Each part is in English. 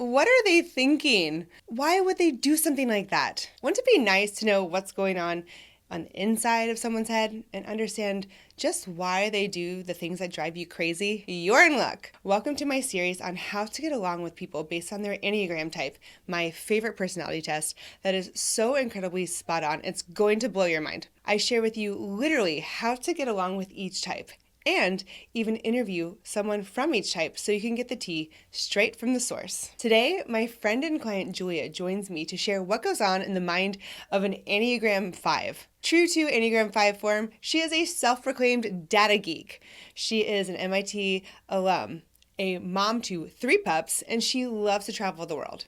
What are they thinking? Why would they do something like that? Wouldn't it be nice to know what's going on the inside of someone's head and understand just why they do the things that drive you crazy? You're in luck. Welcome to my series on how to get along with people based on their Enneagram type, my favorite personality test that is so incredibly spot on. It's going to blow your mind. I share with you literally how to get along with each type and even interview someone from each type so you can get the tea straight from the source. Today, my friend and client Julia joins me to share what goes on in the mind of an Enneagram 5. True to Enneagram 5 form, she is a self-proclaimed data geek. She is an MIT alum, a mom to 3 pups, and she loves to travel the world.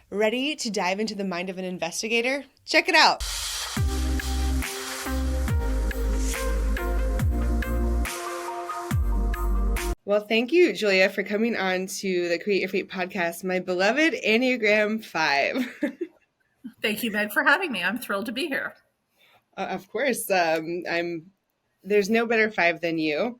Ready to dive into the mind of an investigator? Check it out! Well, thank you, Julia, for coming on to the Create Your Fate podcast, my beloved Enneagram 5. Thank you, Meg, for having me. I'm thrilled to be here. Of course, there's no better 5 than you.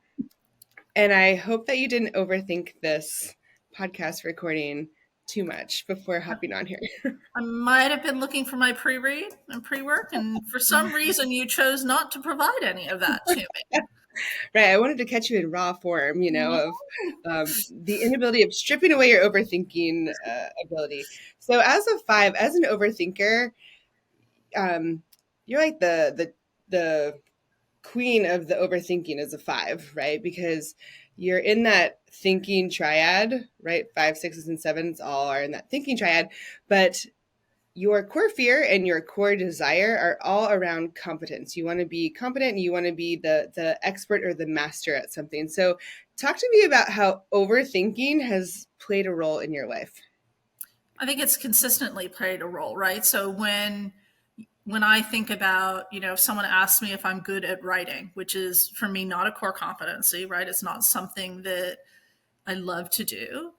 And I hope that you didn't overthink this podcast recording too much before hopping on here. I might have been looking for my pre-read and pre-work, and for some reason you chose not to provide any of that to me. Right. I wanted to catch you in raw form, of the inability of stripping away your overthinking ability. So as a 5, as an overthinker, you're like the queen of the overthinking as a 5, right? Because you're in that thinking triad, right? 5, 6s, and 7s all are in that thinking triad, but your core fear and your core desire are all around competence. You want to be competent and you want to be the expert or the master at something. So talk to me about how overthinking has played a role in your life. I think it's consistently played a role, right? So when I think about, if someone asks me if I'm good at writing, which is for me not a core competency, right? It's not something that I love to do.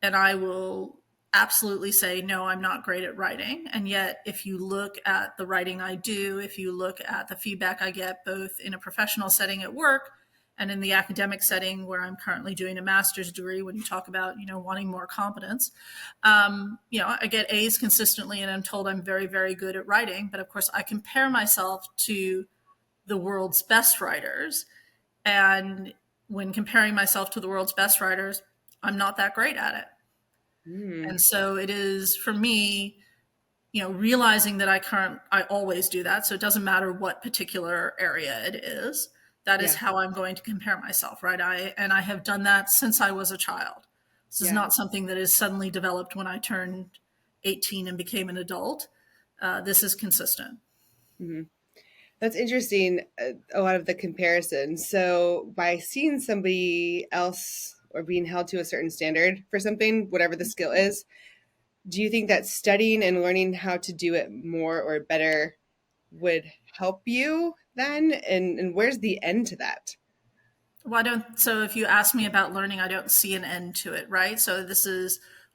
And I will absolutely say, no, I'm not great at writing. And yet, if you look at the writing I do, if you look at the feedback I get, both in a professional setting at work and in the academic setting where I'm currently doing a master's degree, when you talk about, wanting more competence, I get A's consistently and I'm told I'm very, very good at writing. But of course, I compare myself to the world's best writers. And when comparing myself to the world's best writers, I'm not that great at it. And so it is for me, realizing that I always do that. So it doesn't matter what particular area it is. That is how I'm going to compare myself, right? I have done that since I was a child. This is not something that is suddenly developed when I turned 18 and became an adult. This is consistent. Mm-hmm. That's interesting, a lot of the comparison. So by seeing somebody else or being held to a certain standard for something, whatever the skill is, do you think that studying and learning how to do it more or better would help you then? And where's the end to that? Well, so if you ask me about learning, I don't see an end to it, right? So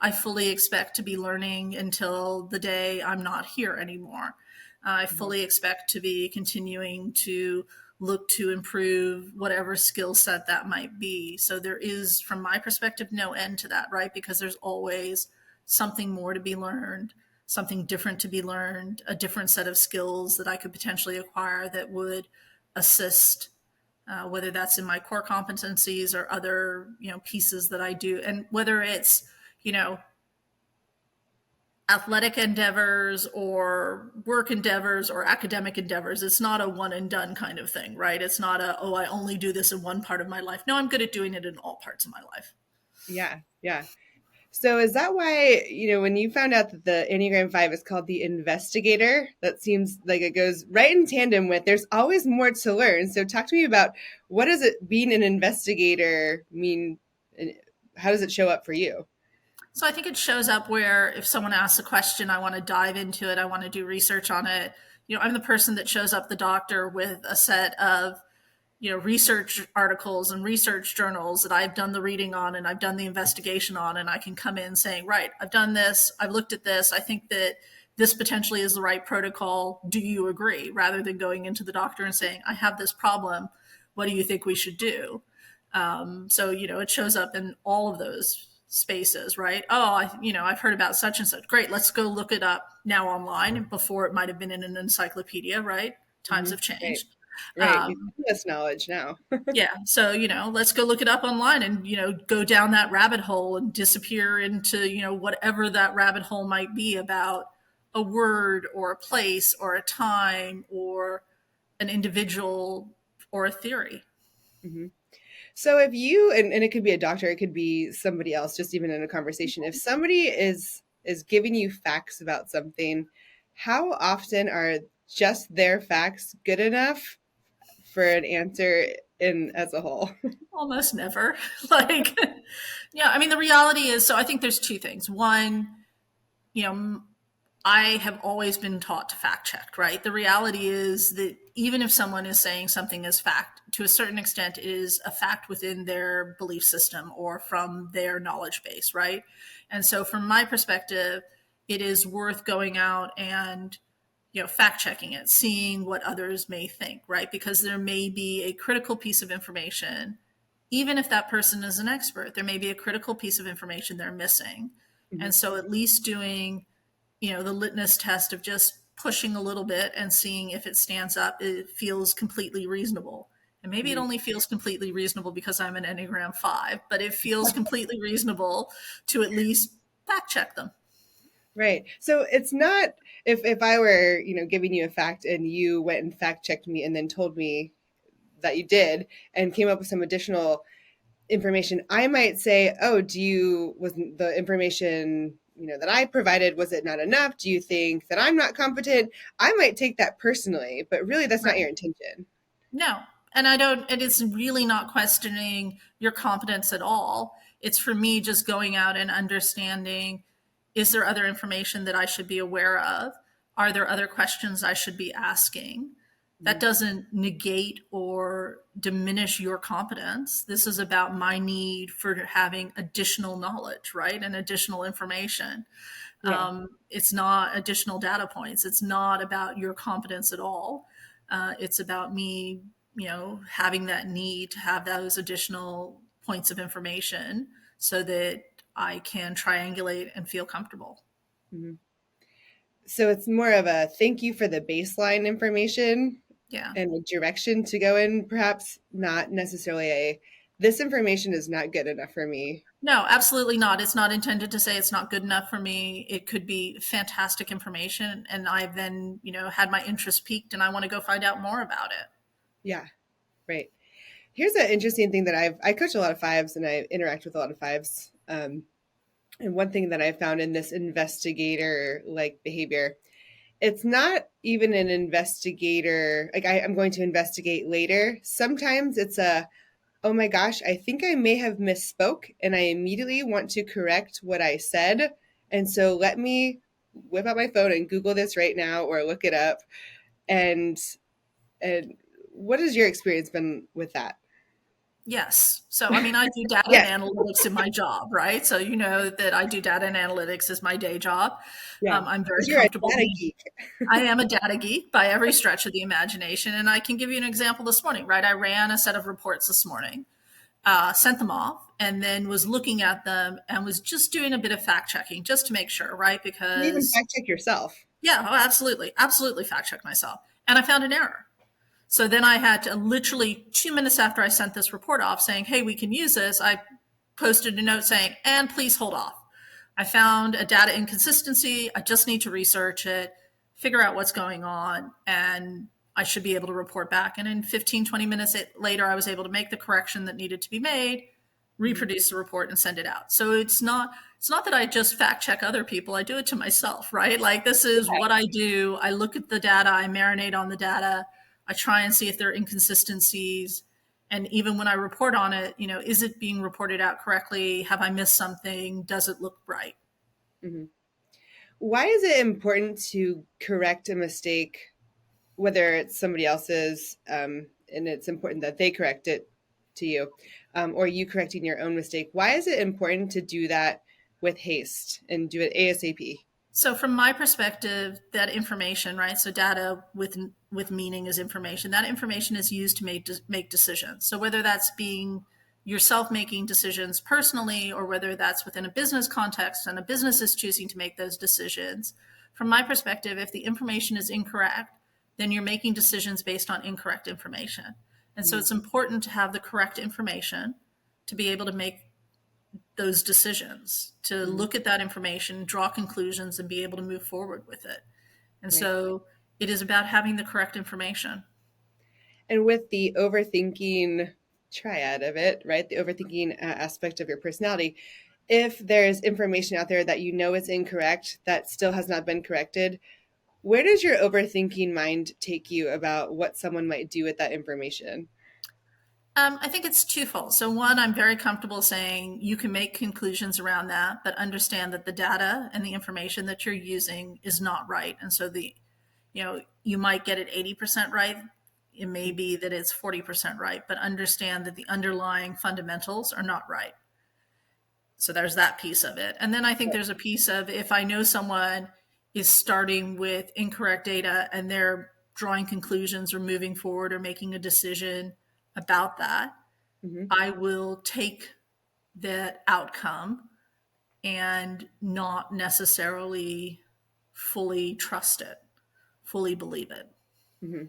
I fully expect to be learning until the day I'm not here anymore. I fully expect to be continuing to look to improve whatever skill set that might be. So there is, from my perspective, no end to that, right? Because there's always something more to be learned, something different to be learned, a different set of skills that I could potentially acquire that would assist, whether that's in my core competencies or other, pieces that I do. And whether it's, athletic endeavors or work endeavors or academic endeavors. It's not a one and done kind of thing, right? It's not I only do this in one part of my life. No, I'm good at doing it in all parts of my life. Yeah. So is that why, when you found out that the Enneagram 5 is called the investigator, that seems like it goes right in tandem with there's always more to learn. So talk to me about, what does it being an investigator mean? And how does it show up for you? So I think it shows up where if someone asks a question, I want to dive into it. I want to do research on it. I'm the person that shows up the doctor with a set of, research articles and research journals that I've done the reading on and I've done the investigation on, and I can come in saying, right, I've done this, I've looked at this, I think that this potentially is the right protocol. Do you agree? Rather than going into the doctor and saying, I have this problem, what do you think we should do? So, it shows up in all of those spaces, right? Oh, I've heard about such and such. Great, let's go look it up now online. Before it might have been in an encyclopedia, right? Times Hmm. have Right. changed. Right. You Um, have this knowledge now. yeah, so let's go look it up online and go down that rabbit hole and disappear into whatever that rabbit hole might be about a word or a place or a time or an individual or a theory. Hmm. So if you and it could be a doctor, it could be somebody else, just even in a conversation. If somebody is giving you facts about something, how often are just their facts good enough for an answer in as a whole? Almost never. Like, yeah, I mean, the reality is, so I think there's two things. One, you know, I have always been taught to fact check, right? The reality is that even if someone is saying something is fact, to a certain extent, it is a fact within their belief system or from their knowledge base, right? And so, from my perspective, it is worth going out and fact checking it, seeing what others may think, right? Because there may be a critical piece of information, even if that person is an expert, there may be a critical piece of information they're missing. Hmm. And so, at least doing the litmus test of just pushing a little bit and seeing if it stands up, it feels completely reasonable. And maybe it Hmm. only feels completely reasonable because I'm an Enneagram 5, but it feels completely reasonable to at least fact check them. Right. So it's not, if I were, giving you a fact and you went and fact checked me and then told me that you did and came up with some additional information, I might say, "Oh, wasn't the information, that I provided, was it not enough? Do you think that I'm not competent?" I might take that personally, but really that's not Right. your intention. No. And I don't, it is really not questioning your competence at all. It's for me just going out and understanding, is there other information that I should be aware of? Are there other questions I should be asking? That Mhm. doesn't negate or diminish your competence. This is about my need for having additional knowledge, right? And additional information. Yeah. It's not additional data points. It's not about your competence at all. It's about me, having that need to have those additional points of information so that I can triangulate and feel comfortable. Mhm. So it's more of a thank you for the baseline information Yeah. and a direction to go in, perhaps not necessarily this information is not good enough for me. No, absolutely not. It's not intended to say it's not good enough for me. It could be fantastic information. And I've then, had my interest piqued and I want to go find out more about it. Yeah, right. Here's an interesting thing that I coach a lot of fives and I interact with a lot of fives. And one thing that I found in this investigator like behavior, it's not even an investigator. Like I'm going to investigate later. Sometimes it's oh my gosh, I think I may have misspoke and I immediately want to correct what I said. And so let me whip out my phone and Google this right now or look it up. And and what has your experience been with that? Yes. So, I mean, I do data and Yes. analytics in my job, right? So, you know that I do data and analytics as my day job. Yeah. I'm very Because you're a comfortable data being, geek. I am a data geek by every stretch of the imagination. And I can give you an example this morning, right? I ran a set of reports this morning, sent them off, and then was looking at them and was just doing a bit of fact checking just to make sure, right? You even Because, fact check yourself. yeah, oh, absolutely, absolutely fact check myself. And I found an error. So then I had to literally 2 minutes after I sent this report off saying, hey, we can use this, I posted a note saying, and please hold off. I found a data inconsistency. I just need to research it, figure out what's going on, and I should be able to report back. And in 15, 20 minutes later, I was able to make the correction that needed to be made, Mhm. reproduce the report and send it out. So it's not that I just fact check other people. I do it to myself, right? Like this is what I do. I look at the data, I marinate on the data, I try and see if there are inconsistencies. And even when I report on it, is it being reported out correctly? Have I missed something? Does it look right? Mhm. Why is it important to correct a mistake, whether it's somebody else's, and it's important that they correct it to you, or you correcting your own mistake? Why is it important to do that with haste and do it ASAP? So from my perspective, that information, right? So data with meaning is information. That information is used to make decisions. So whether that's being yourself making decisions personally, or whether that's within a business context and a business is choosing to make those decisions. From my perspective, if the information is incorrect, then you're making decisions based on incorrect information. And so Mhm. it's important to have the correct information to be able to make those decisions, to Mhm. look at that information, draw conclusions, and be able to move forward with it. And Right. so it is about having the correct information. And with the overthinking triad of it, right? The overthinking aspect of your personality, if there's information out there that you know is incorrect that still has not been corrected, where does your overthinking mind take you about what someone might do with that information? I think it's twofold. So, one, I'm very comfortable saying you can make conclusions around that, but understand that the data and the information that you're using is not right. And so, you might get it 80% right. It may be that it's 40% right, but understand that the underlying fundamentals are not right. So there's that piece of it. And then I think there's a piece of, if I know someone is starting with incorrect data and they're drawing conclusions or moving forward or making a decision about that, Mm-hmm. I will take that outcome and not necessarily fully trust it, fully believe it. Mm-hmm.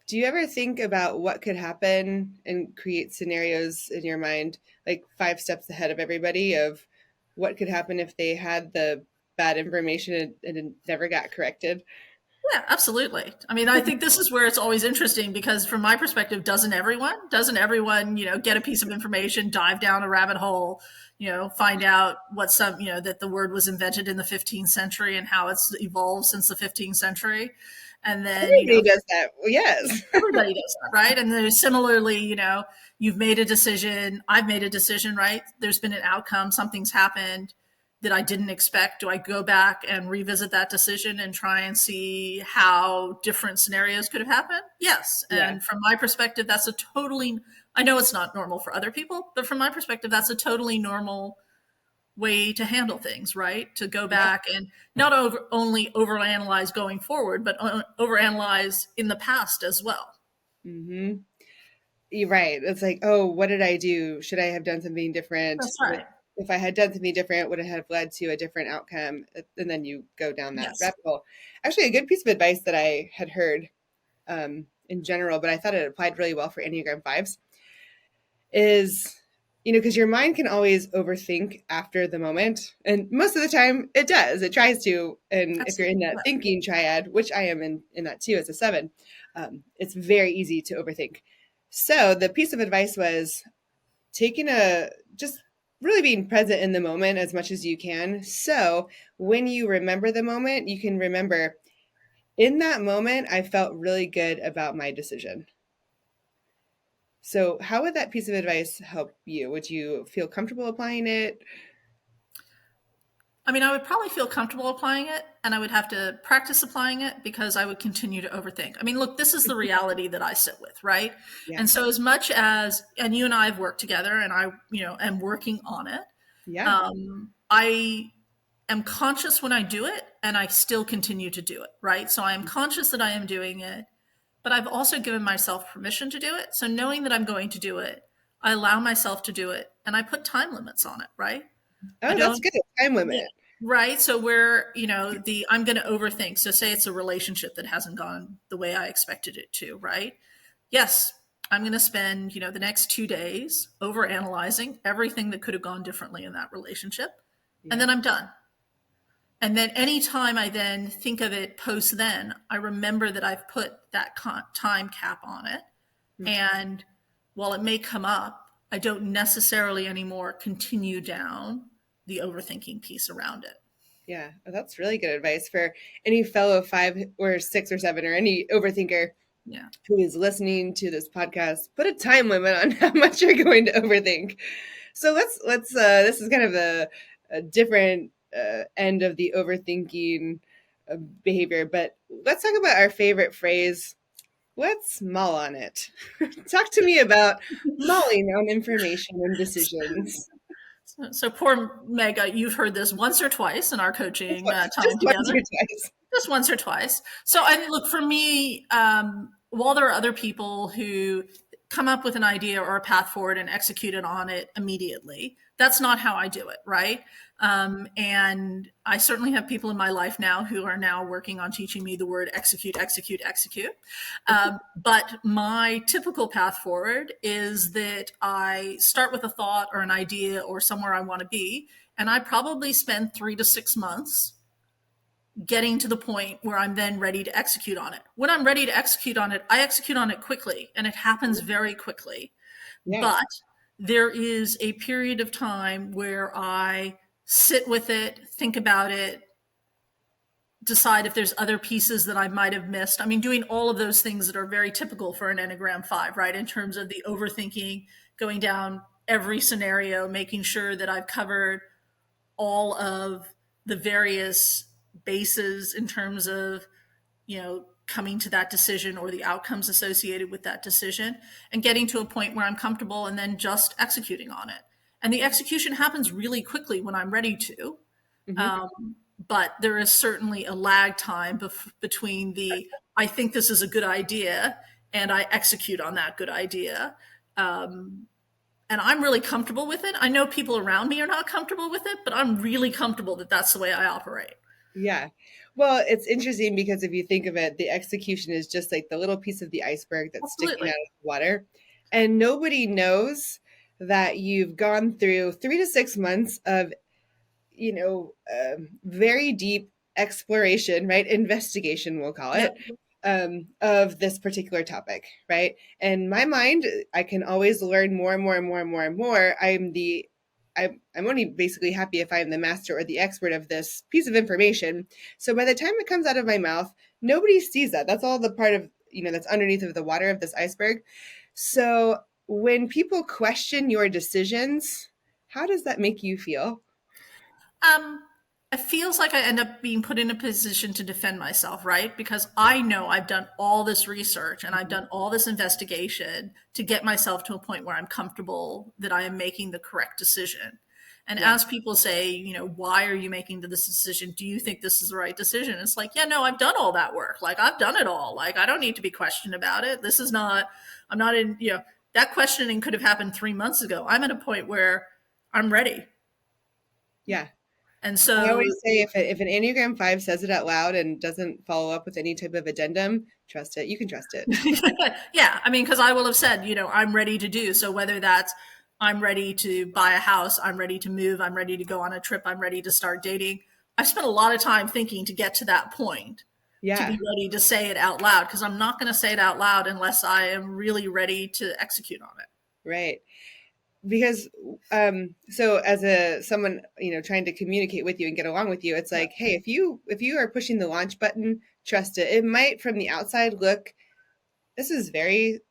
Do you ever think about what could happen and create scenarios in your mind, like 5 steps ahead of everybody, of what could happen if they had the bad information and it never got corrected? Yeah, absolutely. I mean, I think this is where it's always interesting because from my perspective, doesn't everyone, get a piece of information, dive down a rabbit hole, find out that the word was invented in the 15th century and how it's evolved since the 15th century. And then, Everybody does that. Well, yes. everybody does that, right? And then similarly, you've made a decision, I've made a decision, right? There's been an outcome, something's happened that I didn't expect. Do I go back and revisit that decision and try and see how different scenarios could have happened? Yes. Yeah. And from my perspective, I know it's not normal for other people, but from my perspective, that's a totally normal way to handle things, right? To go Yeah. back and not only overanalyze going forward, but overanalyze in the past as well. Mm-hmm. You're right. It's like, oh, what did I do? Should I have done something different? That's right. If I had done something different, would it have led to a different outcome? And then you go down that Yes. rabbit hole. Actually, a good piece of advice that I had heard in general, but I thought it applied really well for Enneagram fives is, because your mind can always overthink after the moment. And most of the time it does. It tries to. And if you're in Absolutely. that thinking triad, which I am in that too as a seven, it's very easy to overthink. So the piece of advice was taking just really being present in the moment as much as you can. So when you remember the moment, you can remember in that moment, I felt really good about my decision. So, how would that piece of advice help you? Would you feel comfortable applying it? I mean, I would probably feel comfortable applying it and I would have to practice applying it because I would continue to overthink. I mean, look, this is the reality that I sit with, right? Yeah. And so as much as, and you and I have worked together and I, am working on it, Yeah. I am conscious when I do it and I still continue to do it, right? So I am conscious that I am doing it, but I've also given myself permission to do it. So knowing that I'm going to do it, I allow myself to do it and I put time limits on it, right? I Oh, that's don't good. Time Yeah. limit. Right. So where, I'm going to overthink. So say it's a relationship that hasn't gone the way I expected it to, right? Yes, I'm going to spend, the next 2 days over analyzing everything that could have gone differently in that relationship. And Yeah. then I'm done. And then anytime I then think of it post then, I remember that I've put that time cap on it. Mm. And while it may come up, I don't necessarily anymore continue down the overthinking piece around it. Yeah. Oh, that's really good advice for any fellow five or six or seven or any overthinker Yeah. who is listening to this podcast. Put a time limit on how much you're going to overthink. So let's this is kind of a different end of the overthinking behavior, but let's talk about our favorite phrase. Let's mull on it. Talk to me about mulling on information and decisions. So poor Meg, you've heard this once or twice in our coaching Just time once or together, twice. just once or twice. So I look for me. While there are other people who come up with an idea or a path forward and execute it on it immediately. That's not how I do it, right? And I certainly have people in my life now who are now working on teaching me the word execute, execute, execute. But my typical path forward is that I start with a thought or an idea or somewhere I want to be, and I probably spend 3 to 6 months getting to the point where I'm then ready to execute on it. When I'm ready to execute on it, I execute on it quickly, and it happens very quickly. Yeah. But there is a period of time where I sit with it, think about it, decide if there's other pieces that I might have missed. I mean, doing all of those things that are very typical for an Enneagram 5, right? In terms of the overthinking, going down every scenario, making sure that I've covered all of the various bases in terms of, coming to that decision or the outcomes associated with that decision, and getting to a point where I'm comfortable and then just executing on it. And the execution happens really quickly when I'm ready to. But there is certainly a lag time between the I think this is a good idea and I execute on that good idea. And I'm really comfortable with it. I know people around me are not comfortable with it, but I'm really comfortable that that's the way I operate. Yeah. Well, it's interesting because if you think of it, the execution is just like the little piece of the iceberg that's sticking Absolutely. out of the water. And nobody knows that you've gone through 3 to 6 months of, very deep exploration, right? Investigation, we'll call Yep. it, of this particular topic, right? In my mind, I can always learn more and more and more and more and more. I'm only basically happy if I'm the master or the expert of this piece of information. So by the time it comes out of my mouth, nobody sees that. That's all the part of, that's underneath of the water of this iceberg. So when people question your decisions, how does that make you feel? It feels like I end up being put in a position to defend myself, right? Because I know I've done all this research and I've done all this investigation to get myself to a point where I'm comfortable that I am making the correct decision. And Yeah. as people say, why are you making this decision? Do you think this is the right decision? It's like, yeah, no, I've done all that work. Like, I've done it all. Like, I don't need to be questioned about it. I'm not in, that questioning could have happened 3 months ago. I'm at a point where I'm ready. Yeah. And I so, always say if an Enneagram 5 says it out loud and doesn't follow up with any type of addendum, trust it. You can trust it. yeah, I mean, because I will have said, I'm ready to do. So whether that's I'm ready to buy a house, I'm ready to move, I'm ready to go on a trip, I'm ready to start dating. I spent a lot of time thinking to get to that point, to Yeah, be ready to say it out loud, because I'm not going to say it out loud unless I am really ready to execute on it. right. Because so as someone, trying to communicate with you and get along with you, it's like, hey, if you are pushing the launch button, trust it. It might from the outside look, this is very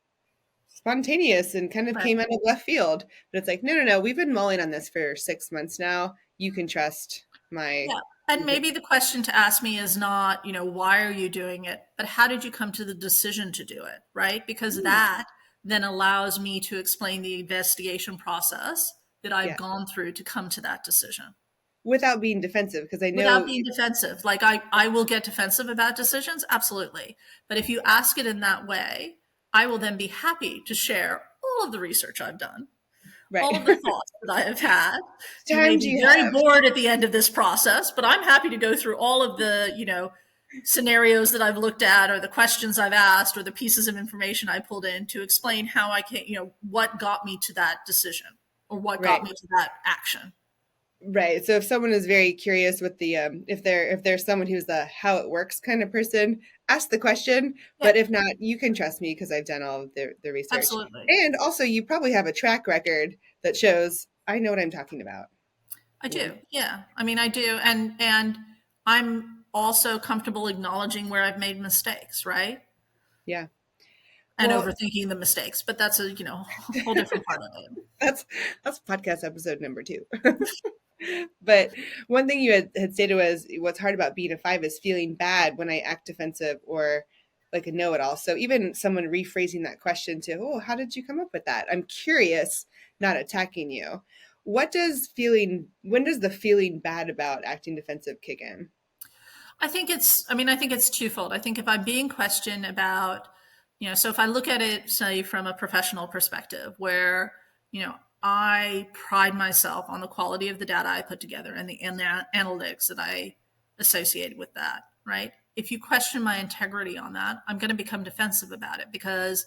spontaneous and kind of Right. came out of left field. But it's like, no, no, no, we've been mulling on this for 6 months now. You can trust my. Yeah. And maybe the question to ask me is not, why are you doing it, but how did you come to the decision to do it, right? Because that then allows me to explain the investigation process that I've Yeah, gone through to come to that decision without being defensive, because I without know. being defensive. Like I will get defensive about decisions, absolutely. But if you ask it in that way, I will then be happy to share all of the research I've done, Right. all of the thoughts that I have had. You may Time do be you very have? bored at the end of this process, but I'm happy to go through all of the, scenarios that I've looked at or the questions I've asked or the pieces of information I pulled in to explain how I can, what got me to that decision or what got Right. me to that action. Right. So if someone is very curious with the if there's someone who's the how it works kind of person, ask the question. Yeah, But if not, you can trust me because I've done all of the research. absolutely. And also you probably have a track record that shows I know what I'm talking about. I You know? do. Yeah. I mean, I do. And I'm also comfortable acknowledging where I've made mistakes, right? Yeah. And Well, overthinking the mistakes, but that's a, whole different part of it. that's podcast episode number 2. But one thing you had stated was what's hard about being a 5 is feeling bad when I act defensive or like a know-it-all. So even someone rephrasing that question to, oh, how did you come up with that? I'm curious, not attacking you. When does the feeling bad about acting defensive kick in? I think it's twofold. I think if I'm being questioned about So if I look at it, say, from a professional perspective, where, I pride myself on the quality of the data I put together and the analytics that I associate with that, right? If you question my integrity on that, I'm going to become defensive about it because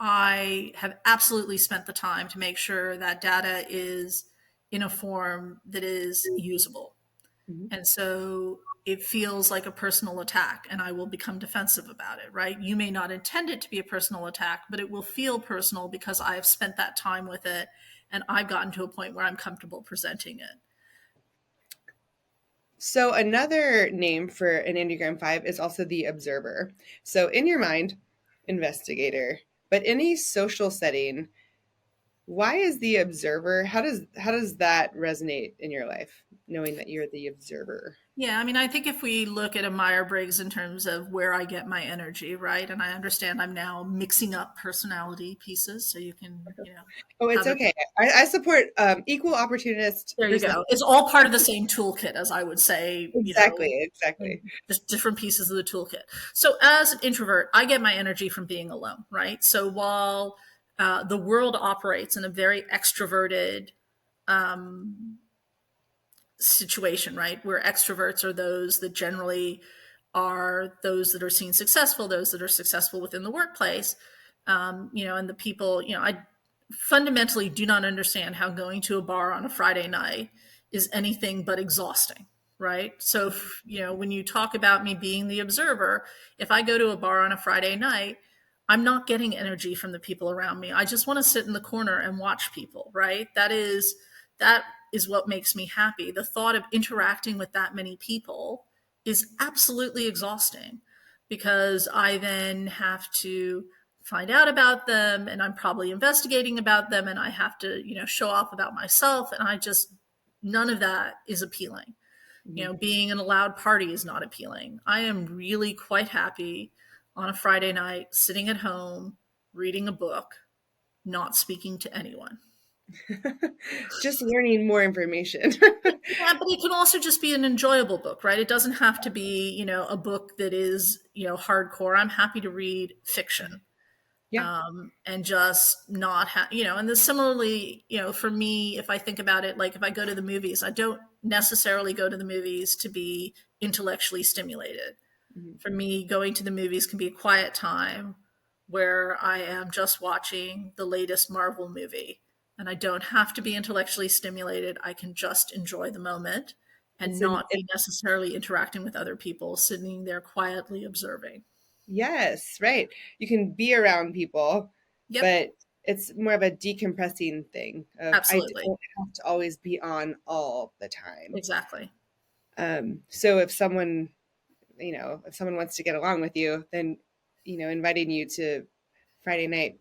I have absolutely spent the time to make sure that data is in a form that is usable. Mhm. And so it feels like a personal attack, and I will become defensive about it, right? You may not intend it to be a personal attack, but it will feel personal because I've spent that time with it and I've gotten to a point where I'm comfortable presenting it. So another name for an Enneagram 5 is also the observer. So in your mind, investigator, but in a social setting, why is the observer? How does that resonate in your life, knowing that you're the observer? Yeah, I mean, I think if we look at a Meyer-Briggs in terms of where I get my energy, right? And I understand I'm now mixing up personality pieces, so you can, Oh, it's have a okay. I support equal opportunist there you personality. go. It's all part of the same toolkit, as I would say, Exactly, and exactly. just different pieces of the toolkit. So, as an introvert, I get my energy from being alone, right? So, while the world operates in a very extroverted um, situation, right? Where extroverts are those that generally are those that are seen successful, those that are successful within the workplace, and the people, I fundamentally do not understand how going to a bar on a Friday night is anything but exhausting, right? So, when you talk about me being the observer, if I go to a bar on a Friday night, I'm not getting energy from the people around me. I just want to sit in the corner and watch people, right? That is what makes me happy. The thought of interacting with that many people is absolutely exhausting because I then have to find out about them and I'm probably investigating about them and I have to, show off about myself. And none of that is appealing. Mhm. Being in a loud party is not appealing. I am really quite happy on a Friday night, sitting at home, reading a book, not speaking to anyone. Just learning more information. Yeah, but it can also just be an enjoyable book, right? It doesn't have to be, a book that is, hardcore. I'm happy to read fiction, Yeah. and just not have, and then similarly, for me, if I think about it, like if I go to the movies, I don't necessarily go to the movies to be intellectually stimulated. Mhm. For me, going to the movies can be a quiet time where I am just watching the latest Marvel movie. And I don't have to be intellectually stimulated. I can just enjoy the moment and It's an not be necessarily interacting with other people, sitting there quietly observing. yes, right. You can be around people, Yep, but it's more of a decompressing thing of I absolutely. don't have to always be on all the time. Exactly. So if someone wants to get along with you, then, inviting you to Friday night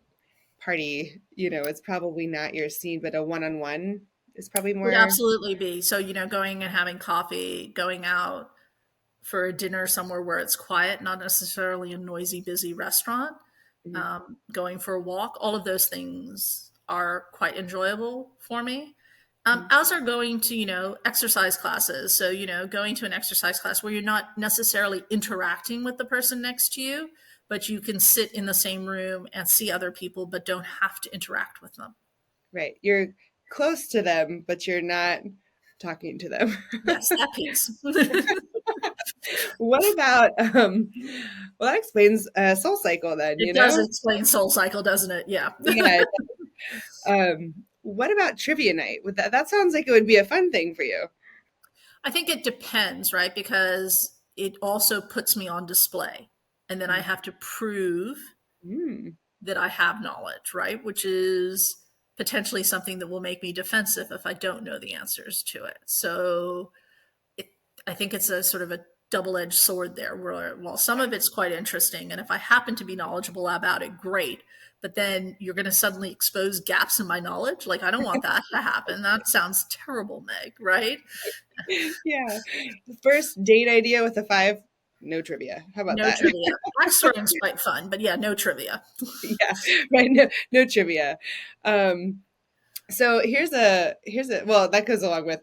party, it's probably not your scene, but a one-on-one is probably Would more. absolutely be. So, going and having coffee, going out for a dinner somewhere where it's quiet, not necessarily a noisy, busy restaurant, Mhm. going for a walk, all of those things are quite enjoyable for me. Mhm. As are going to, exercise classes. So, going to an exercise class where you're not necessarily interacting with the person next to you, but you can sit in the same room and see other people, but don't have to interact with them. Right. You're close to them, but you're not talking to them. Yes, that piece. What about well, that explains Soul Cycle then, It does explain Soul Cycle, doesn't it? Yeah. Yeah. What about trivia night? Would that sounds like it would be a fun thing for you. I think it depends, right? Because it also puts me on display. And then I have to prove Mm. that I have knowledge, right? Which is potentially something that will make me defensive if I don't know the answers to it. So it, I think it's a sort of a double edged sword there, where while some of it's quite interesting, and if I happen to be knowledgeable about it, great. But then you're going to suddenly expose gaps in my knowledge. Like, I don't want that to happen. That sounds terrible, Meg, right? Yeah. The first date idea with a 5, no trivia. How about No that? trivia. Backstorying's quite fun, but yeah, no trivia. Yeah, right. No, no trivia. Um, So here's a well, that goes along with,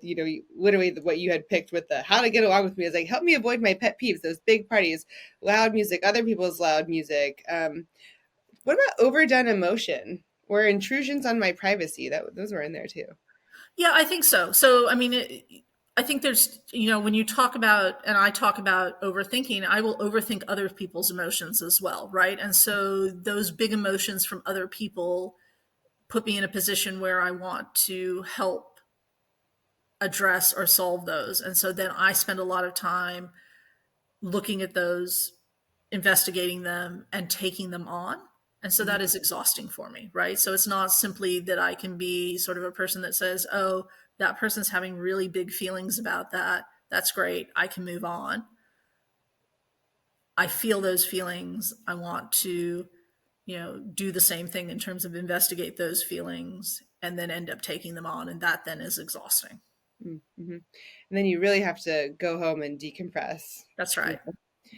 literally what you had picked with the how to get along with me is like, help me avoid my pet peeves, those big parties, loud music, other people's loud music. What about overdone emotion or intrusions on my privacy? That those were in there too. Yeah, I think so. So, I mean, I think there's, when you talk about, and I talk about overthinking, I will overthink other people's emotions as well, right? And so those big emotions from other people put me in a position where I want to help address or solve those. And so then I spend a lot of time looking at those, investigating them, and taking them on. And so that Mhm. is exhausting for me, right? So it's not simply that I can be sort of a person that says, oh, that person's having really big feelings about that. That's great. I can move on. I feel those feelings. I want to, do the same thing in terms of investigate those feelings and then end up taking them on. And that then is exhausting. Mm-hmm. And then you really have to go home and decompress. That's You right.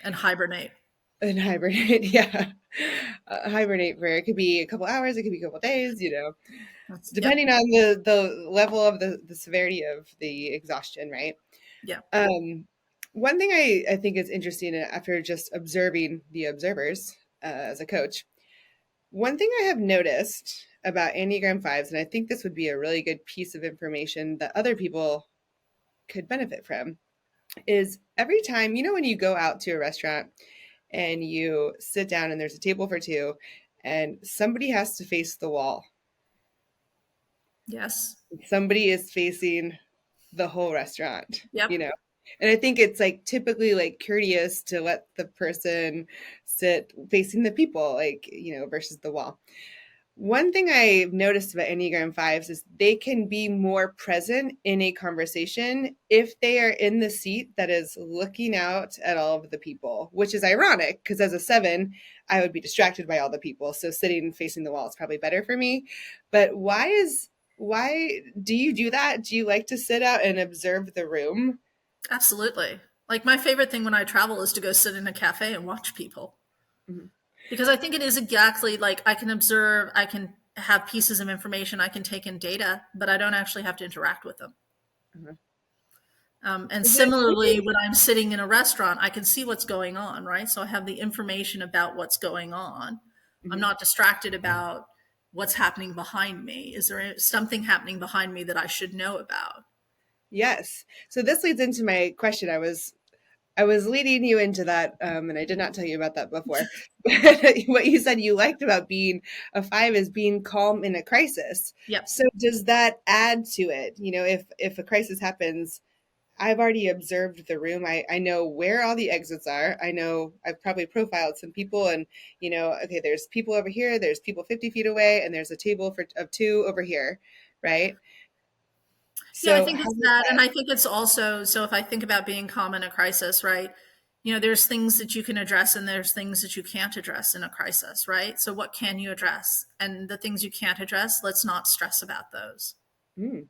And hibernate. And hibernate, yeah. Hibernate for it could be a couple hours, it could be a couple days, Yep. depending on the level of the severity of the exhaustion, right? Yeah. Um, One thing I think is interesting after just observing the observers as a coach, one thing I have noticed about Enneagram fives, and I think this would be a really good piece of information that other people could benefit from, is every time, when you go out to a restaurant and you sit down and there's a table for two and somebody has to face the wall, Yes. somebody is facing the whole restaurant, Yep. and I think it's like typically like courteous to let the person sit facing the people, like, versus the wall. One thing I've noticed about Enneagram fives is they can be more present in a conversation if they are in the seat that is looking out at all of the people, which is ironic because as a seven, I would be distracted by all the people. So sitting facing the wall is probably better for me. But why do you do that? Do you like to sit out and observe the room? Absolutely. Like my favorite thing when I travel is to go sit in a cafe and watch people Mhm. because I think it is exactly like I can observe, I can have pieces of information, I can take in data, but I don't actually have to interact with them. Uh-huh. And Is it similarly, maybe? when I'm sitting in a restaurant, I can see what's going on, right? So I have the information about what's going on. I'm Mhm. not distracted about what's happening behind me. Is there something happening behind me that I should know about? Yes. So this leads into my question. I was leading you into that, and I did not tell you about that before. What you said you liked about being a five is being calm in a crisis. Yep. So does that add to it? If a crisis happens, I've already observed the room. I know where all the exits are. I know I've probably profiled some people, and okay, there's people over here. There's people 50 feet away, and there's a table of two over here, right? Yeah, I So think how it's does that. that? And I think it's also, so if I think about being calm in a crisis, right? There's things that you can address and there's things that you can't address in a crisis, right? So what can you address? And the things you can't address, let's not stress about those. Hmm,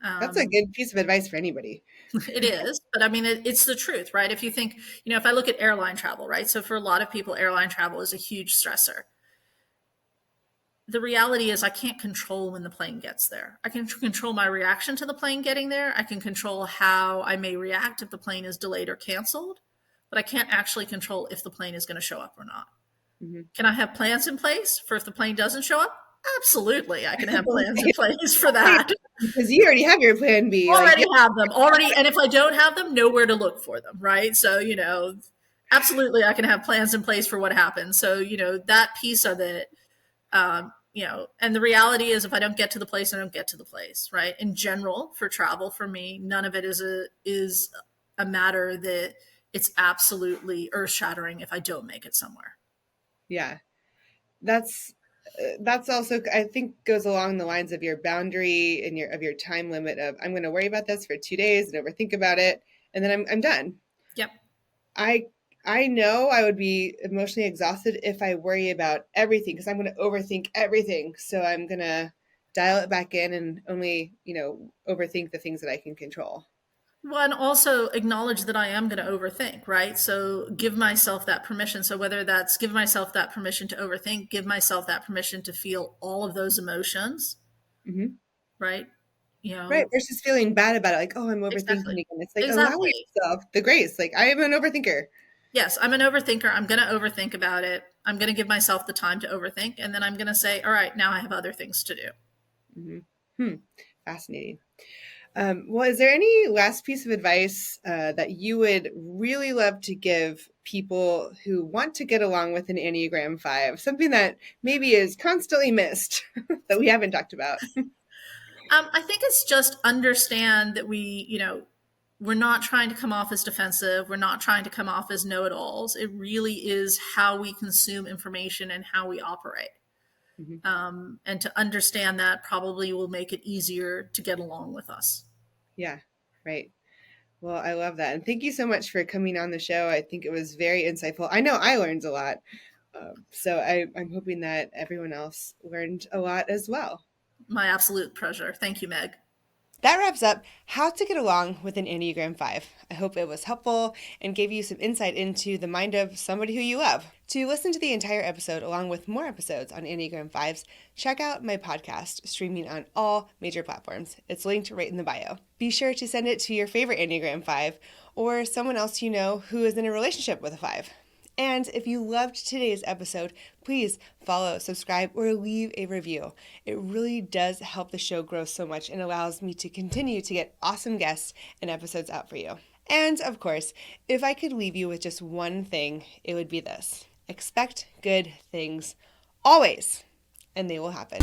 that's a Um, good piece of advice for anybody. it is, but I mean, it's the truth, right? If you think, if I look at airline travel, right? So for a lot of people, airline travel is a huge stressor. The reality is I can't control when the plane gets there. I can control my reaction to the plane getting there. I can control how I may react if the plane is delayed or canceled, but I can't actually control if the plane is going to show up or not. Mhm. Can I have plans in place for if the plane doesn't show up? Absolutely. I can have plans in place for that. Because you already have your plan B. Like, Already yeah, have them already. And if I don't have them, nowhere to look for them. Right. So, absolutely I can have plans in place for what happens. So, that piece of it, and the reality is if I don't get to the place, I don't get to the place, right? In general, for travel, for me, none of it is a matter that it's absolutely earth shattering if I don't make it somewhere. yeah, that's that's also, I think, goes along the lines of your boundary and your time limit of I'm going to worry about this for 2 days and overthink about it, and then I'm done. Yep. I I know I would be emotionally exhausted if I worry about everything because I'm going to overthink everything. So I'm going to dial it back in and only overthink the things that I can control. Well, and also acknowledge that I am going to overthink, right? So give myself that permission. So whether that's give myself that permission to overthink, give myself that permission to feel all of those emotions, Mm-hmm. right? Right. Versus feeling bad about it, like, oh, I'm overthinking Exactly. again. It's like, allow Exactly. yourself the grace. Like, I am an overthinker. Yes, I'm an overthinker. I'm going to overthink about it. I'm going to give myself the time to overthink. And then I'm going to say, all right, now I have other things to do. Mm-hmm. Hmm. Fascinating. Well, is there any last piece of advice that you would really love to give people who want to get along with an Enneagram 5? Something that maybe is constantly missed that we haven't talked about. I think it's just understand that we're not trying to come off as defensive. We're not trying to come off as know it alls. It really is how we consume information and how we operate. Mhm. And to understand that probably will make it easier to get along with us. Yeah, right. Well, I love that. And thank you so much for coming on the show. I think it was very insightful. I know I learned a lot. I'm hoping that everyone else learned a lot as well. My absolute pleasure. Thank you, Meg. That wraps up how to get along with an Enneagram 5. I hope it was helpful and gave you some insight into the mind of somebody who you love. To listen to the entire episode, along with more episodes on Enneagram 5s, check out my podcast, streaming on all major platforms. It's linked right in the bio. Be sure to send it to your favorite Enneagram 5 or someone else you know who is in a relationship with a 5. And if you loved today's episode, please follow, subscribe, or leave a review. It really does help the show grow so much and allows me to continue to get awesome guests and episodes out for you. And of course, if I could leave you with just one thing, it would be this: expect good things always, and they will happen.